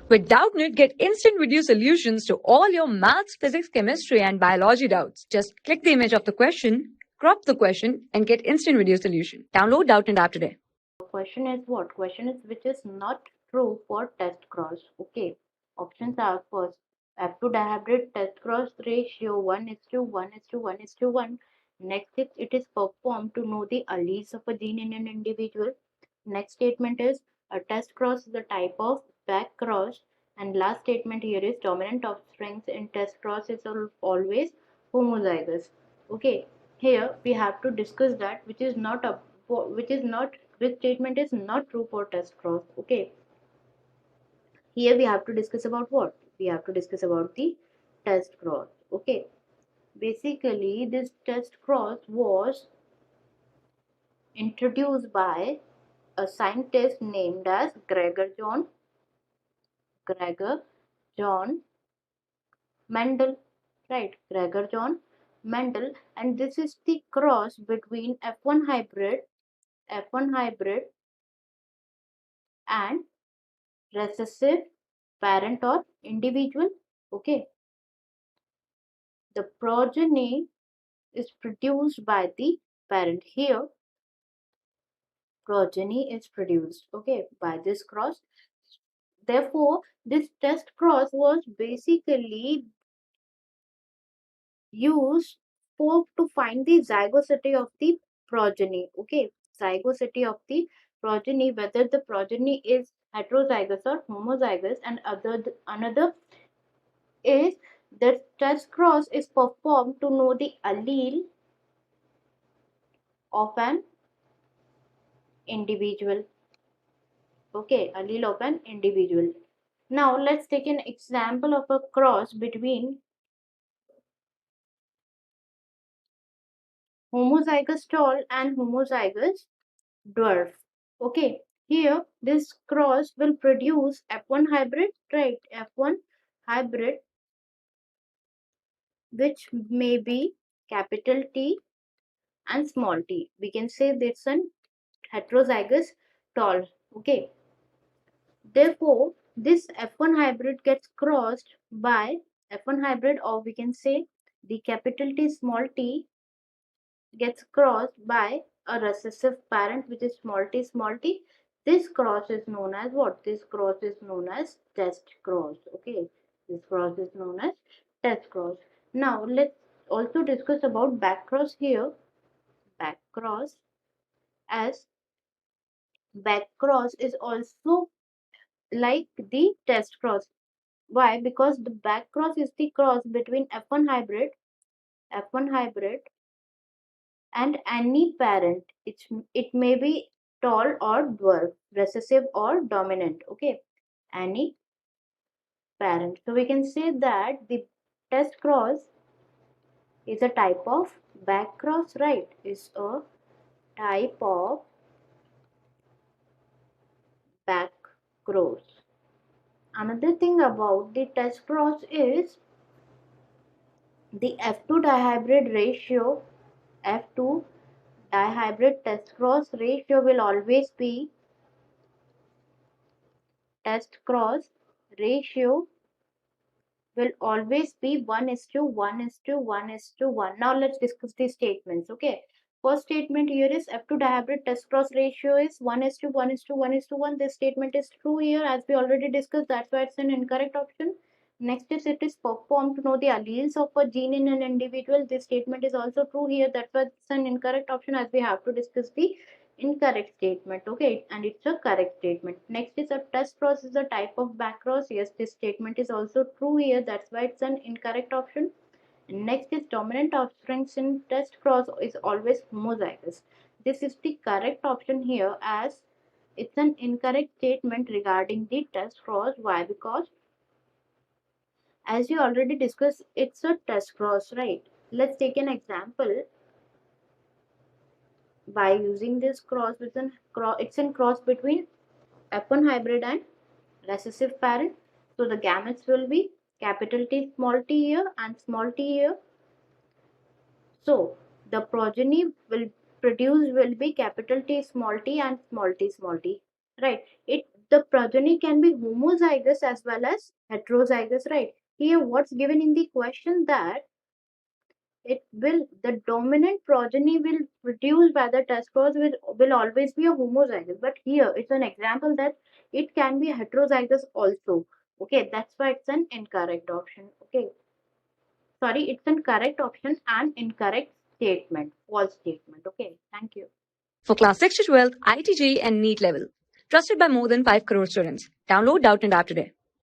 With Doubtnut, get instant video solutions to all your maths, physics, chemistry, and biology doubts. Just click the image of the question, crop the question, and get instant video solution. Download Doubtnut app today. Question is what? Question is which is not true for test cross. Okay. Options are first F2 dihybrid test cross ratio 1:1:1:1:1. Next it is performed to know the alleles of a gene in an individual. Next statement is a test cross is a type of back cross. And last statement here is dominant offsprings in test cross is always homozygous. Okay. Here we have to discuss that which statement is not true for test cross. Okay, here we have to discuss about what? We have to discuss about the test cross. Okay, basically this test cross was introduced by a scientist named as Gregor John Mendel, right? Gregor John Mendel, and this is the cross between F1 hybrid and recessive parent or individual. Okay, the progeny is produced by the parent. Here progeny is produced, okay, by this cross. Therefore this test cross was basically used to find the zygosity of the progeny. Okay, zygosity of the progeny, whether the progeny is heterozygous or homozygous. And another is the test cross is performed to know the allele of an individual. Okay, allele of an individual. Now let's take an example of a cross between homozygous tall and homozygous dwarf. Okay, here this cross will produce F1 hybrid, right? F1 hybrid, which may be capital T and small t. We can say this an heterozygous tall. Okay, therefore this F1 hybrid gets crossed by F1 hybrid, or we can say the capital T small t gets crossed by a recessive parent, which is small t. This cross is known as what? This cross is known as test cross. Okay, this cross is known as test cross. Now let's also discuss about back cross here. Back cross, as back cross is also like the test cross. Why? Because the back cross is the cross between F1 hybrid and any parent. It may be tall or dwarf, recessive or dominant. Okay, any parent. So we can say that the test cross is a type of back cross, right? Is a type of back cross. Another thing about the test cross is the F2 dihybrid ratio. F2 dihybrid test cross ratio will always be test cross ratio will always be 1:1:1:1. Now let's discuss these statements. Okay, first statement here is F2 dihybrid test cross ratio is 1:1:1:1. This statement is true here, as we already discussed. That's why it's an incorrect option. Next is it is performed to know the alleles of a gene in an individual. This statement is also true here. That's why it's an incorrect option, as we have to discuss the incorrect statement. Okay, and it's a correct statement. Next is a test cross is a type of back cross. Yes, this statement is also true here. That's why it's an incorrect option. Next is dominant offsprings in test cross is always homozygous. This is the correct option here, as it's an incorrect statement regarding the test cross. Why? Because as we already discussed, it's a test cross, right? Let's take an example by using this cross with it's in cross between F1 hybrid and recessive parent. So the gametes will be capital T small t here and small t here. So the progeny will be capital T small t and small t, right? the progeny can be homozygous as well as heterozygous, right? Here what's given in the question that the dominant progeny will produced by the test cross will always be a homozygous, but here it's an example that it can be heterozygous also. Okay, that's why it's an incorrect option. Okay, sorry, it's an correct option and incorrect statement, false statement. Okay, thank you. For class 6 to 12, IIT JEE and NEET level. Trusted by more than 5 crore students. Download Doubtnut app today.